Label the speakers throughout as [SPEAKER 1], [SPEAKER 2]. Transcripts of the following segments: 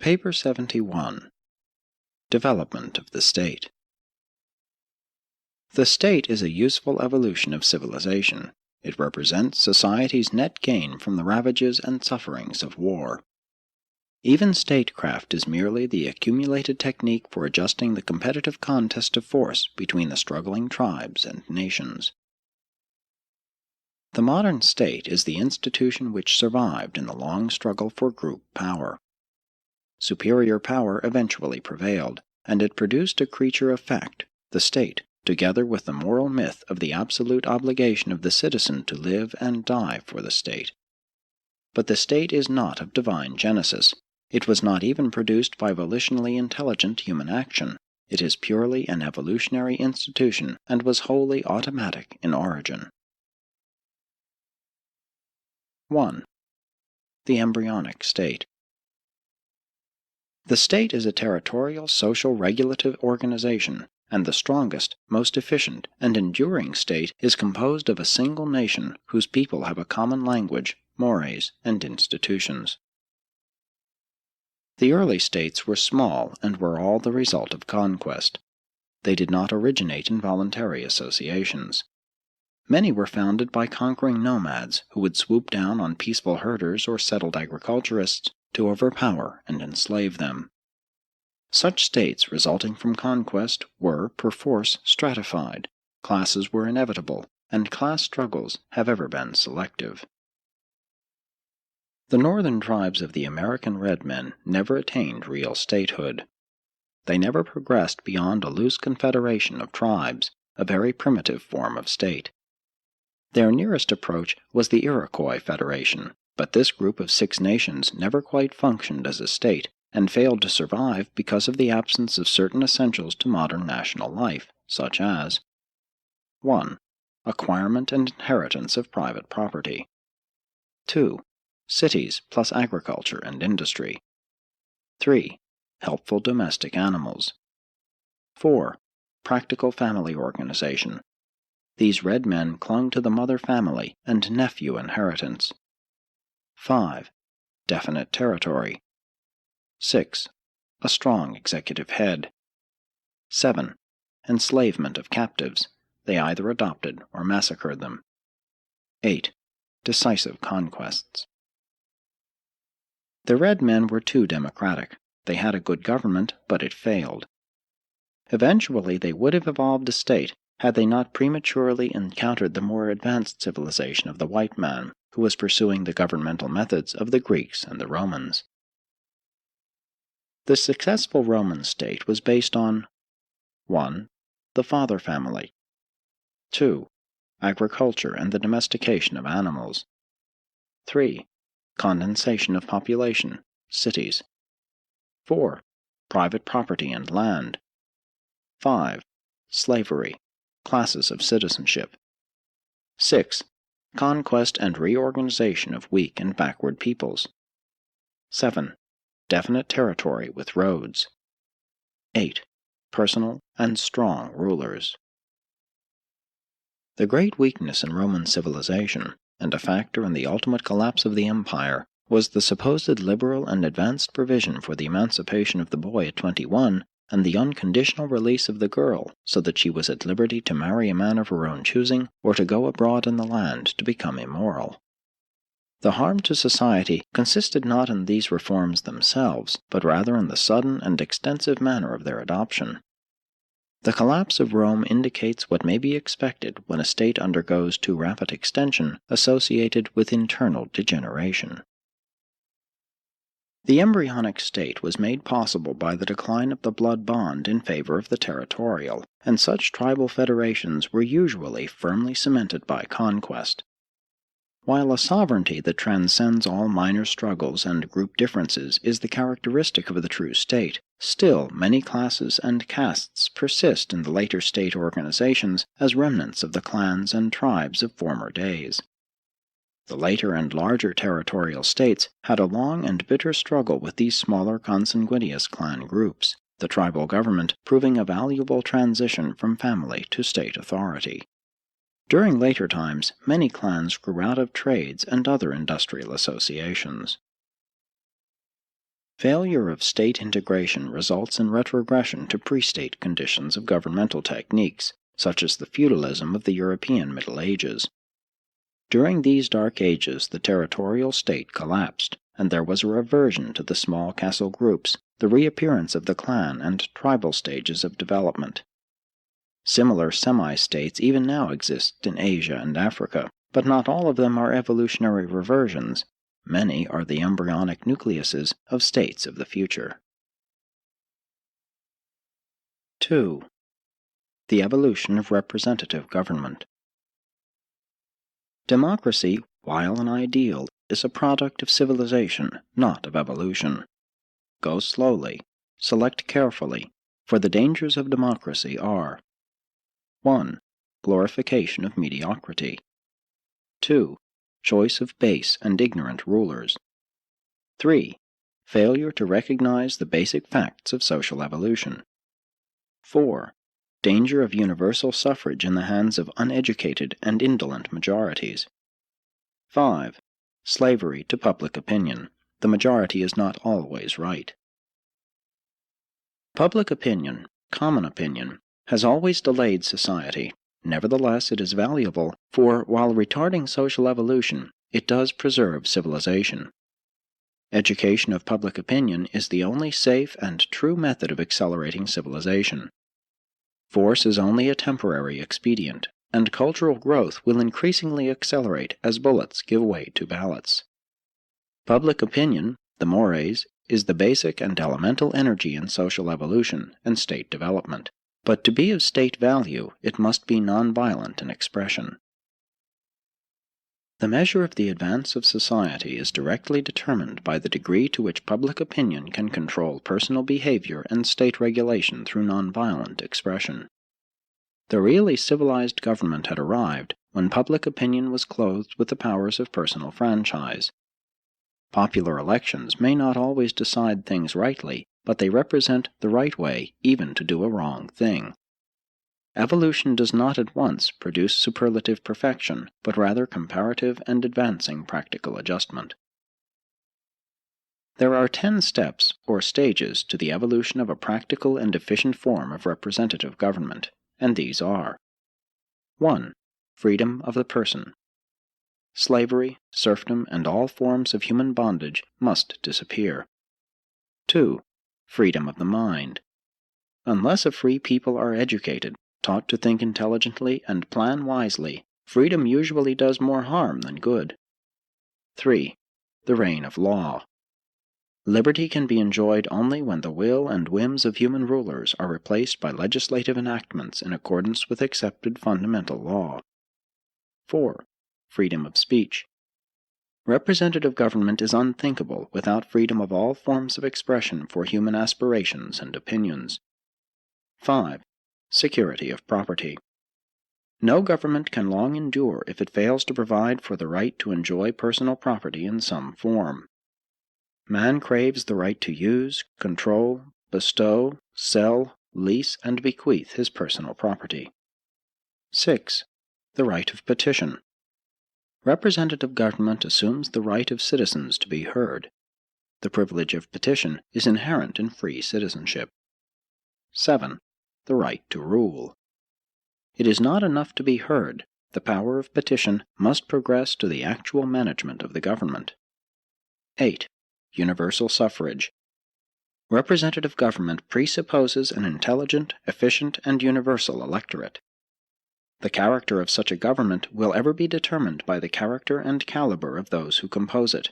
[SPEAKER 1] Paper 71. Development of the State. The state is a useful evolution of civilization. It represents society's net gain from the ravages and sufferings of war. Even statecraft is merely the accumulated technique for adjusting the competitive contest of force between the struggling tribes and nations. The modern state is the institution which survived in the long struggle for group power. Superior power eventually prevailed, and it produced a creature of fact, the state, together with the moral myth of the absolute obligation of the citizen to live and die for the state. But the state is not of divine genesis. It was not even produced by volitionally intelligent human action. It is purely an evolutionary institution and was wholly automatic in origin. 1. The embryonic state. The state is a territorial social regulative organization, and the strongest, most efficient, and enduring state is composed of a single nation whose people have a common language, mores, and institutions. The early states were small and were all the result of conquest. They did not originate in voluntary associations. Many were founded by conquering nomads who would swoop down on peaceful herders or settled agriculturists to overpower and enslave them. Such states resulting from conquest were, perforce, stratified. Classes were inevitable, and class struggles have ever been selective. The northern tribes of the American red men never attained real statehood. They never progressed beyond a loose confederation of tribes, a very primitive form of state. Their nearest approach was the Iroquois Federation, but this group of 6 nations never quite functioned as a state, and failed to survive because of the absence of certain essentials to modern national life, such as 1. Acquirement and inheritance of private property. 2. Cities plus agriculture and industry. 3. Helpful domestic animals. 4. Practical family organization. These red men clung to the mother family and nephew inheritance. 5. Definite territory. 6. A strong executive head. 7. Enslavement of captives. They either adopted or massacred them. 8. Decisive conquests. The red men were too democratic. They had a good government, but it failed. Eventually they would have evolved a state had they not prematurely encountered the more advanced civilization of the white man, who was pursuing the governmental methods of the Greeks and the Romans. The successful Roman state was based on 1. The father family. 2. Agriculture and the domestication of animals. 3. Condensation of population, cities. 4. Private property and land. 5. Slavery, classes of citizenship. 6. Conquest and reorganization of weak and backward peoples. 7. Definite territory with roads. 8. Personal and strong rulers. The great weakness in Roman civilization, and a factor in the ultimate collapse of the empire, was the supposed liberal and advanced provision for the emancipation of the boy at 21 and the unconditional release of the girl so that she was at liberty to marry a man of her own choosing or to go abroad in the land to become immoral. The harm to society consisted not in these reforms themselves, but rather in the sudden and extensive manner of their adoption. The collapse of Rome indicates what may be expected when a state undergoes too rapid extension associated with internal degeneration. The embryonic state was made possible by the decline of the blood bond in favor of the territorial, and such tribal federations were usually firmly cemented by conquest. While a sovereignty that transcends all minor struggles and group differences is the characteristic of the true state, still many classes and castes persist in the later state organizations as remnants of the clans and tribes of former days. The later and larger territorial states had a long and bitter struggle with these smaller consanguineous clan groups, the tribal government proving a valuable transition from family to state authority. During later times, many clans grew out of trades and other industrial associations. Failure of state integration results in retrogression to pre-state conditions of governmental techniques, such as the feudalism of the European Middle Ages. During these dark ages, the territorial state collapsed, and there was a reversion to the small castle groups, the reappearance of the clan and tribal stages of development. Similar semi-states even now exist in Asia and Africa, but not all of them are evolutionary reversions. Many are the embryonic nucleuses of states of the future. 2. The evolution of representative government. Democracy, while an ideal, is a product of civilization, not of evolution. Go slowly, select carefully, for the dangers of democracy are: 1. Glorification of mediocrity. 2. Choice of base and ignorant rulers. 3. Failure to recognize the basic facts of social evolution. 4. Danger of universal suffrage in the hands of uneducated and indolent majorities. 5. Slavery to public opinion. The majority is not always right. Public opinion, common opinion, has always delayed society. Nevertheless, it is valuable, for while retarding social evolution, it does preserve civilization. Education of public opinion is the only safe and true method of accelerating civilization. Force is only a temporary expedient, and cultural growth will increasingly accelerate as bullets give way to ballots. Public opinion, the mores, is the basic and elemental energy in social evolution and state development. But to be of state value, it must be nonviolent in expression. The measure of the advance of society is directly determined by the degree to which public opinion can control personal behavior and state regulation through nonviolent expression. The really civilized government had arrived when public opinion was clothed with the powers of personal franchise. Popular elections may not always decide things rightly, but they represent the right way even to do a wrong thing. Evolution does not at once produce superlative perfection, but rather comparative and advancing practical adjustment. There are 10 steps, or stages, to the evolution of a practical and efficient form of representative government, and these are: 1. Freedom of the person. Slavery, serfdom, and all forms of human bondage must disappear. 2. Freedom of the mind. Unless a free people are educated, taught to think intelligently and plan wisely, freedom usually does more harm than good. 3. The reign of law. Liberty can be enjoyed only when the will and whims of human rulers are replaced by legislative enactments in accordance with accepted fundamental law. 4. Freedom of speech. Representative government is unthinkable without freedom of all forms of expression for human aspirations and opinions. 5. Security of property. No government can long endure if it fails to provide for the right to enjoy personal property in some form. Man craves the right to use, control, bestow, sell, lease, and bequeath his personal property. 6. The right of petition. Representative government assumes the right of citizens to be heard. The privilege of petition is inherent in free citizenship. 7. The right to rule. It is not enough to be heard. The power of petition must progress to the actual management of the government. 8. Universal suffrage. Representative government presupposes an intelligent, efficient, and universal electorate. The character of such a government will ever be determined by the character and caliber of those who compose it.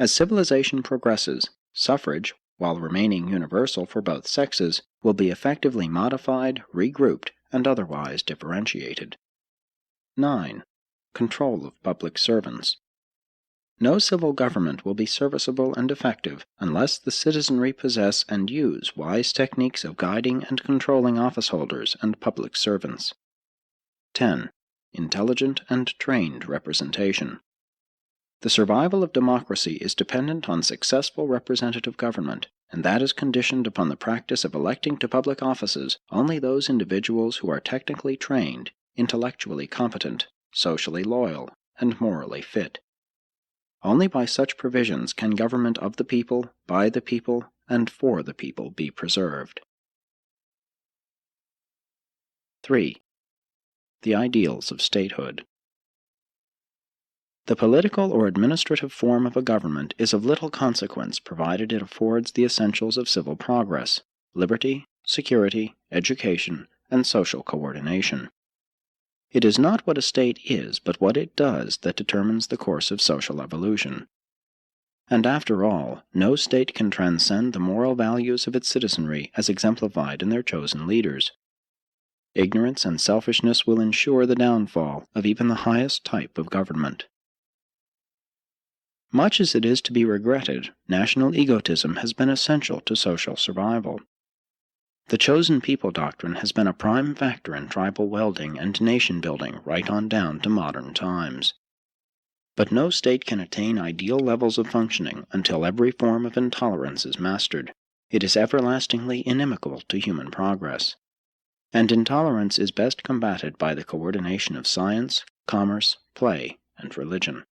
[SPEAKER 1] As civilization progresses, suffrage, while remaining universal for both sexes, will be effectively modified, regrouped, and otherwise differentiated. 9. Control of public servants. No civil government will be serviceable and effective unless the citizenry possess and use wise techniques of guiding and controlling officeholders and public servants. 10. Intelligent and trained representation. The survival of democracy is dependent on successful representative government, and that is conditioned upon the practice of electing to public offices only those individuals who are technically trained, intellectually competent, socially loyal, and morally fit. Only by such provisions can government of the people, by the people, and for the people be preserved. 3. The ideals of statehood. The political or administrative form of a government is of little consequence provided it affords the essentials of civil progress, liberty, security, education, and social coordination. It is not what a state is, but what it does that determines the course of social evolution. And after all, no state can transcend the moral values of its citizenry as exemplified in their chosen leaders. Ignorance and selfishness will ensure the downfall of even the highest type of government. Much as it is to be regretted, national egotism has been essential to social survival. The chosen people doctrine has been a prime factor in tribal welding and nation-building right on down to modern times. But no state can attain ideal levels of functioning until every form of intolerance is mastered. It is everlastingly inimical to human progress. And intolerance is best combated by the coordination of science, commerce, play, and religion.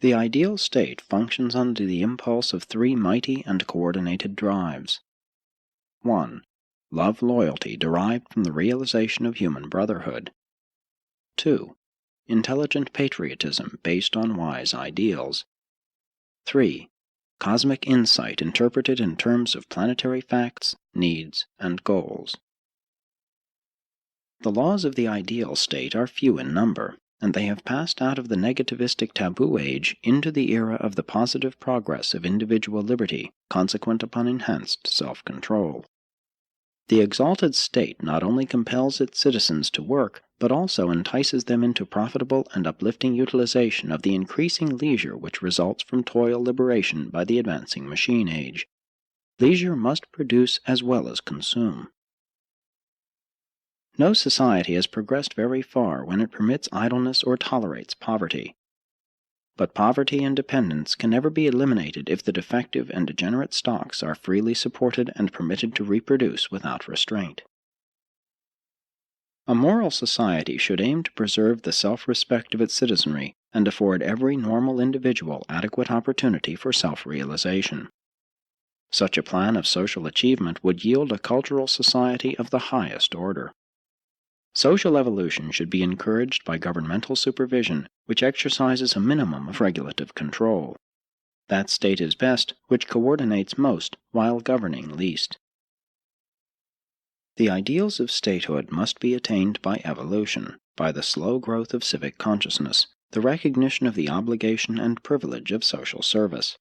[SPEAKER 1] The ideal state functions under the impulse of three mighty and coordinated drives. 1. Love-loyalty derived from the realization of human brotherhood. 2. Intelligent patriotism based on wise ideals. 3. Cosmic insight interpreted in terms of planetary facts, needs, and goals. The laws of the ideal state are few in number, and they have passed out of the negativistic taboo age into the era of the positive progress of individual liberty, consequent upon enhanced self-control. The exalted state not only compels its citizens to work, but also entices them into profitable and uplifting utilization of the increasing leisure which results from toil liberation by the advancing machine age. Leisure must produce as well as consume. No society has progressed very far when it permits idleness or tolerates poverty. But poverty and dependence can never be eliminated if the defective and degenerate stocks are freely supported and permitted to reproduce without restraint. A moral society should aim to preserve the self-respect of its citizenry and afford every normal individual adequate opportunity for self-realization. Such a plan of social achievement would yield a cultural society of the highest order. Social evolution should be encouraged by governmental supervision, which exercises a minimum of regulative control. That state is best which coordinates most while governing least. The ideals of statehood must be attained by evolution, by the slow growth of civic consciousness, the recognition of the obligation and privilege of social service.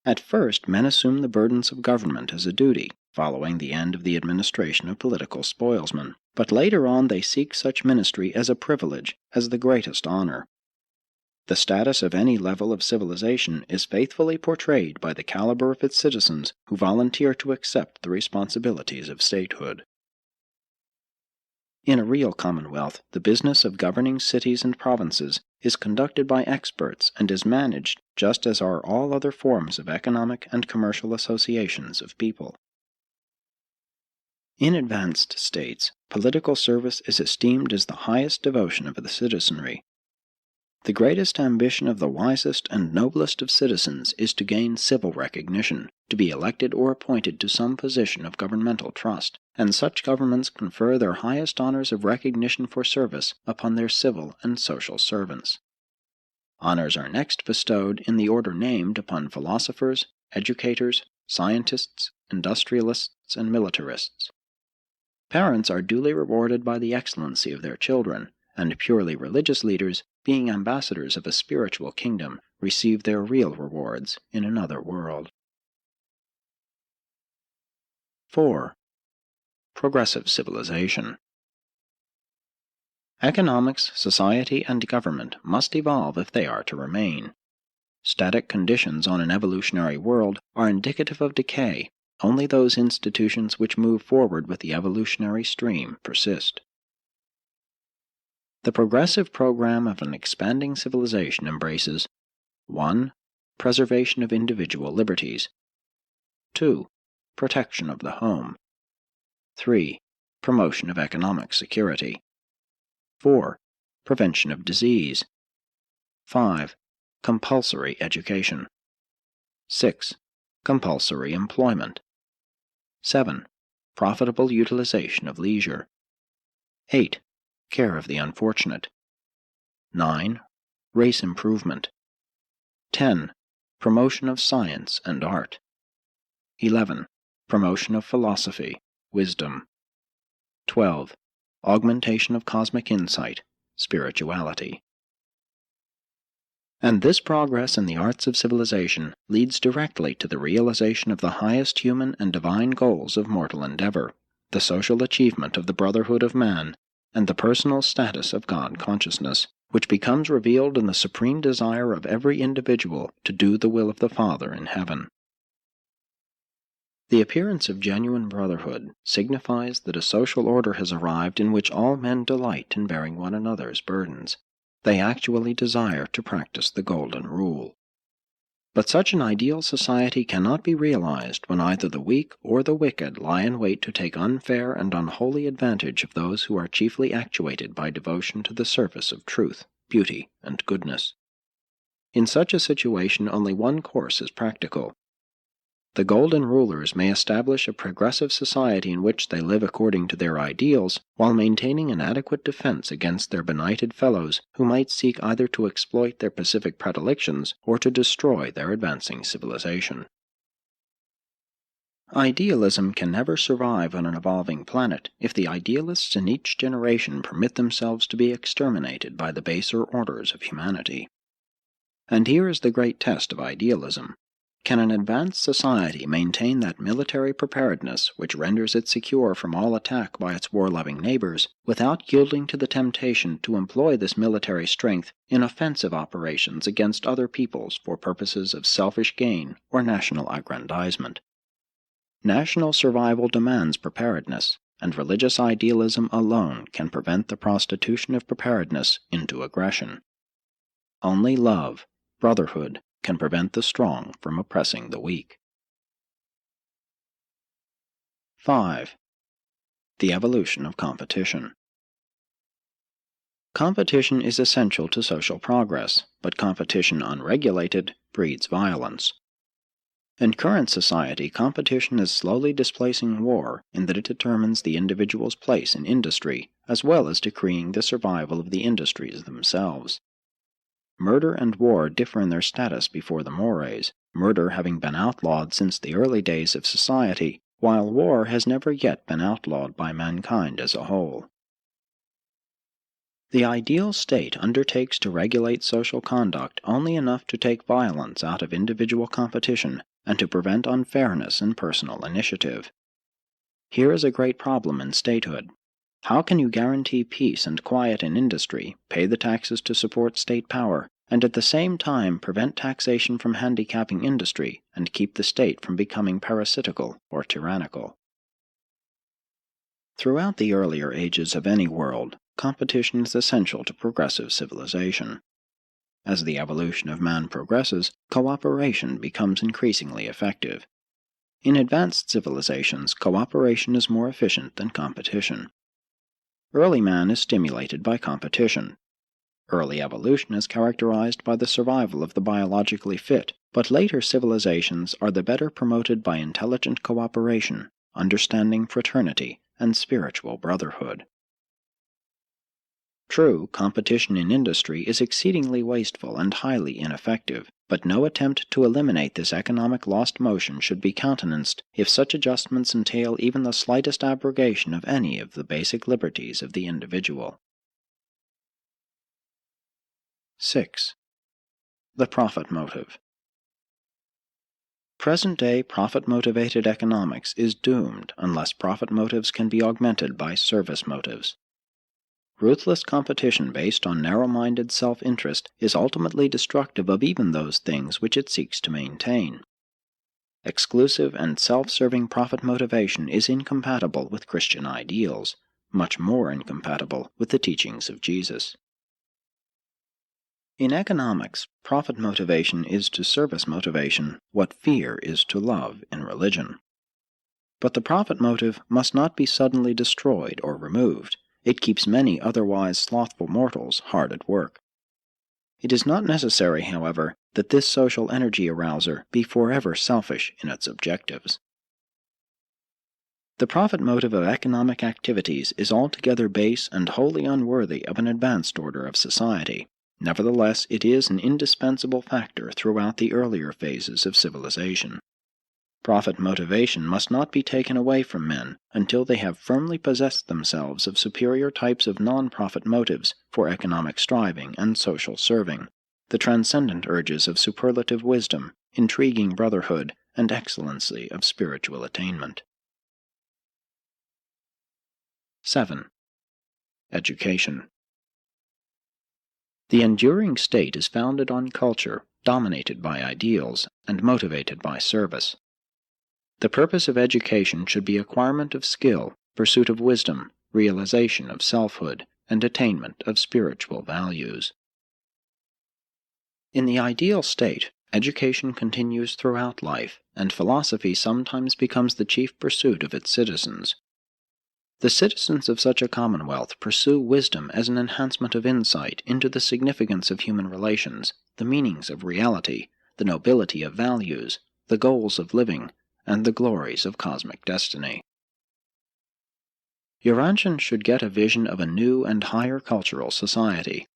[SPEAKER 1] At first, men assume the burdens of government as a duty, following the end of the administration of political spoilsmen, but later on they seek such ministry as a privilege, as the greatest honor. The status of any level of civilization is faithfully portrayed by the caliber of its citizens who volunteer to accept the responsibilities of statehood. In a real commonwealth, the business of governing cities and provinces is conducted by experts and is managed just as are all other forms of economic and commercial associations of people. In advanced states, political service is esteemed as the highest devotion of the citizenry. The greatest ambition of the wisest and noblest of citizens is to gain civil recognition, to be elected or appointed to some position of governmental trust, and such governments confer their highest honors of recognition for service upon their civil and social servants. Honors are next bestowed in the order named upon philosophers, educators, scientists, industrialists, and militarists. Parents are duly rewarded by the excellency of their children, and purely religious leaders, being ambassadors of a spiritual kingdom, receive their real rewards in another world. 4. Progressive civilization. Economics, society, and government must evolve if they are to remain. Static conditions on an evolutionary world are indicative of decay. Only those institutions which move forward with the evolutionary stream persist. The progressive program of an expanding civilization embraces 1. Preservation of individual liberties. 2. Protection of the home. 3. Promotion of economic security. 4. Prevention of disease. 5. Compulsory education. 6. Compulsory employment. 7. Profitable utilization of leisure. 8. Care of the unfortunate. 9. Race improvement. 10. Promotion of science and art. 11. Promotion of philosophy, wisdom. 12. Augmentation of cosmic insight, spirituality. And this progress in the arts of civilization leads directly to the realization of the highest human and divine goals of mortal endeavor, the social achievement of the brotherhood of man, and the personal status of God consciousness, which becomes revealed in the supreme desire of every individual to do the will of the Father in heaven. The appearance of genuine brotherhood signifies that a social order has arrived in which all men delight in bearing one another's burdens. They actually desire to practice the Golden Rule. But such an ideal society cannot be realized when either the weak or the wicked lie in wait to take unfair and unholy advantage of those who are chiefly actuated by devotion to the service of truth, beauty, and goodness. In such a situation only one course is practical. The golden rulers may establish a progressive society in which they live according to their ideals, while maintaining an adequate defense against their benighted fellows who might seek either to exploit their pacific predilections or to destroy their advancing civilization. Idealism can never survive on an evolving planet if the idealists in each generation permit themselves to be exterminated by the baser orders of humanity. And here is the great test of idealism. Can an advanced society maintain that military preparedness which renders it secure from all attack by its war-loving neighbors, without yielding to the temptation to employ this military strength in offensive operations against other peoples for purposes of selfish gain or national aggrandizement? National survival demands preparedness, and religious idealism alone can prevent the prostitution of preparedness into aggression. Only love, brotherhood, can prevent the strong from oppressing the weak. 5. The evolution of competition. Competition is essential to social progress, but competition unregulated breeds violence. In current society, competition is slowly displacing war in that it determines the individual's place in industry, as well as decreeing the survival of the industries themselves. Murder and war differ in their status before the mores, murder having been outlawed since the early days of society, while war has never yet been outlawed by mankind as a whole. The ideal state undertakes to regulate social conduct only enough to take violence out of individual competition and to prevent unfairness in personal initiative. Here is a great problem in statehood. How can you guarantee peace and quiet in industry, pay the taxes to support state power, and at the same time prevent taxation from handicapping industry and keep the state from becoming parasitical or tyrannical? Throughout the earlier ages of any world, competition is essential to progressive civilization. As the evolution of man progresses, cooperation becomes increasingly effective. In advanced civilizations, cooperation is more efficient than competition. Early man is stimulated by competition. Early evolution is characterized by the survival of the biologically fit, but later civilizations are the better promoted by intelligent cooperation, understanding fraternity, and spiritual brotherhood. True, competition in industry is exceedingly wasteful and highly ineffective, but no attempt to eliminate this economic lost motion should be countenanced if such adjustments entail even the slightest abrogation of any of the basic liberties of the individual. 6. The profit motive. Present-day profit-motivated economics is doomed unless profit motives can be augmented by service motives. Ruthless competition based on narrow-minded self-interest is ultimately destructive of even those things which it seeks to maintain. Exclusive and self-serving profit motivation is incompatible with Christian ideals, much more incompatible with the teachings of Jesus. In economics, profit motivation is to service motivation what fear is to love in religion. But the profit motive must not be suddenly destroyed or removed. It keeps many otherwise slothful mortals hard at work. It is not necessary, however, that this social energy arouser be forever selfish in its objectives. The profit motive of economic activities is altogether base and wholly unworthy of an advanced order of society. Nevertheless, it is an indispensable factor throughout the earlier phases of civilization. Profit motivation must not be taken away from men until they have firmly possessed themselves of superior types of non-profit motives for economic striving and social serving, the transcendent urges of superlative wisdom, intriguing brotherhood, and excellency of spiritual attainment. 7. Education. The enduring state is founded on culture, dominated by ideals, and motivated by service. The purpose of education should be acquirement of skill, pursuit of wisdom, realization of selfhood, and attainment of spiritual values. In the ideal state, education continues throughout life, and philosophy sometimes becomes the chief pursuit of its citizens. The citizens of such a commonwealth pursue wisdom as an enhancement of insight into the significance of human relations, the meanings of reality, the nobility of values, the goals of living, and the glories of cosmic destiny. Urantians should get a vision of a new and higher cultural society.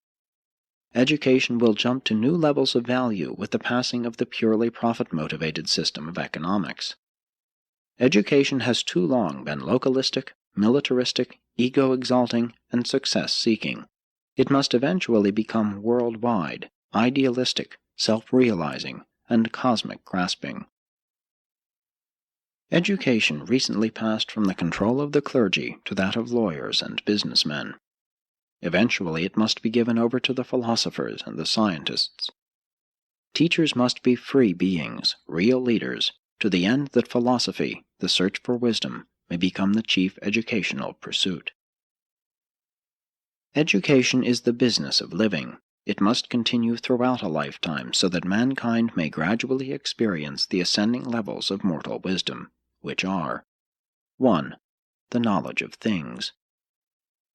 [SPEAKER 1] Education will jump to new levels of value with the passing of the purely profit-motivated system of economics. Education has too long been localistic, militaristic, ego-exalting, and success-seeking. It must eventually become worldwide, idealistic, self-realizing, and cosmic-grasping. Education recently passed from the control of the clergy to that of lawyers and businessmen. Eventually it must be given over to the philosophers and the scientists. Teachers must be free beings, real leaders, to the end that philosophy, the search for wisdom, may become the chief educational pursuit. Education is the business of living. It must continue throughout a lifetime so that mankind may gradually experience the ascending levels of mortal wisdom, which are 1. The knowledge of things.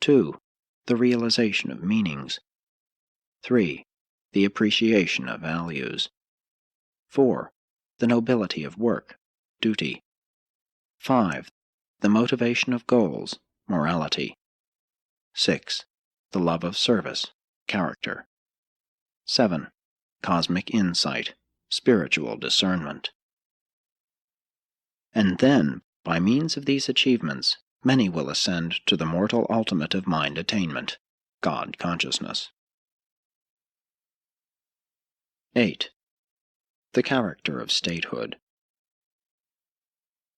[SPEAKER 1] 2. The realization of meanings. 3. The appreciation of values. 4. The nobility of work, duty. 5. The motivation of goals, morality. 6. The love of service, character. 7. Cosmic insight, spiritual discernment. And then, by means of these achievements, many will ascend to the mortal ultimate of mind attainment, God consciousness. 8. The character of statehood.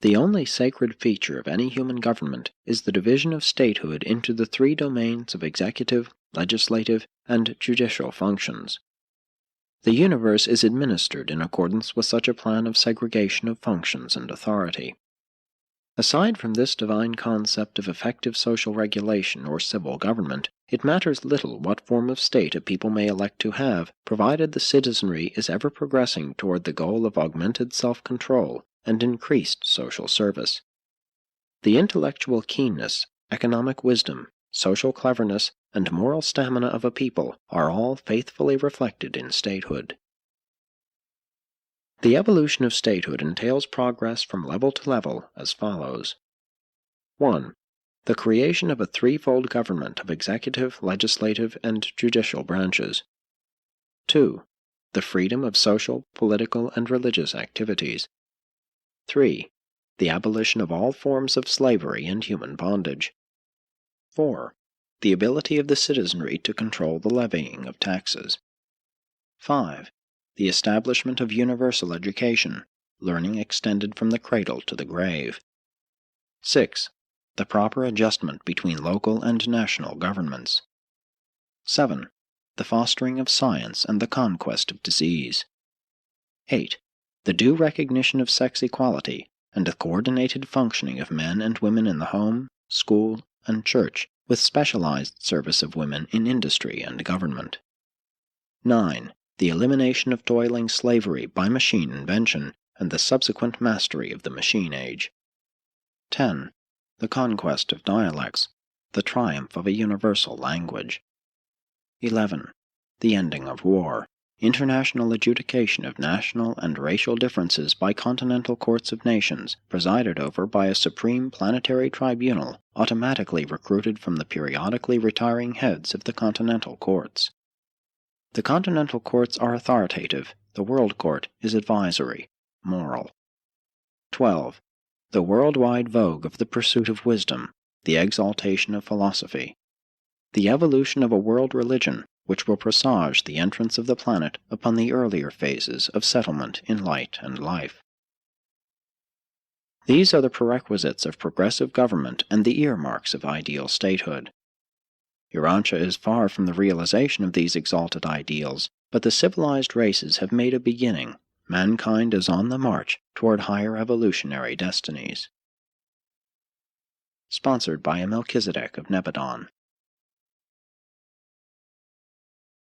[SPEAKER 1] The only sacred feature of any human government is the division of statehood into the three domains of executive, legislative, and judicial functions. The universe is administered in accordance with such a plan of segregation of functions and authority. Aside from this divine concept of effective social regulation or civil government, it matters little what form of state a people may elect to have, provided the citizenry is ever progressing toward the goal of augmented self-control and increased social service. The intellectual keenness, economic wisdom, social cleverness, and moral stamina of a people are all faithfully reflected in statehood. The evolution of statehood entails progress from level to level as follows. 1. The creation of a threefold government of executive, legislative, and judicial branches. 2. The freedom of social, political, and religious activities. 3. The abolition of all forms of slavery and human bondage. 4. The ability of the citizenry to control the levying of taxes. 5. The establishment of universal education, learning extended from the cradle to the grave. 6. The proper adjustment between local and national governments. 7. The fostering of science and the conquest of disease. 8. The due recognition of sex equality and the coordinated functioning of men and women in the home, school, and church, with specialized service of women in industry and government. 9. The elimination of toiling slavery by machine invention and the subsequent mastery of the machine age. 10. The conquest of dialects, the triumph of a universal language. 11. the ending of war, international adjudication of national and racial differences by continental courts of nations, presided over by a supreme planetary tribunal automatically recruited from the periodically retiring heads of the continental courts. The continental courts are authoritative, the World Court is advisory, moral. 12. The worldwide vogue of the pursuit of wisdom, the exaltation of philosophy. The evolution of a world religion which will presage the entrance of the planet upon the earlier phases of settlement in light and life. These are the prerequisites of progressive government and the earmarks of ideal statehood. Urantia is far from the realization of these exalted ideals, but the civilized races have made a beginning. Mankind is on the march toward higher evolutionary destinies. Sponsored by a Melchizedek of Nebadon.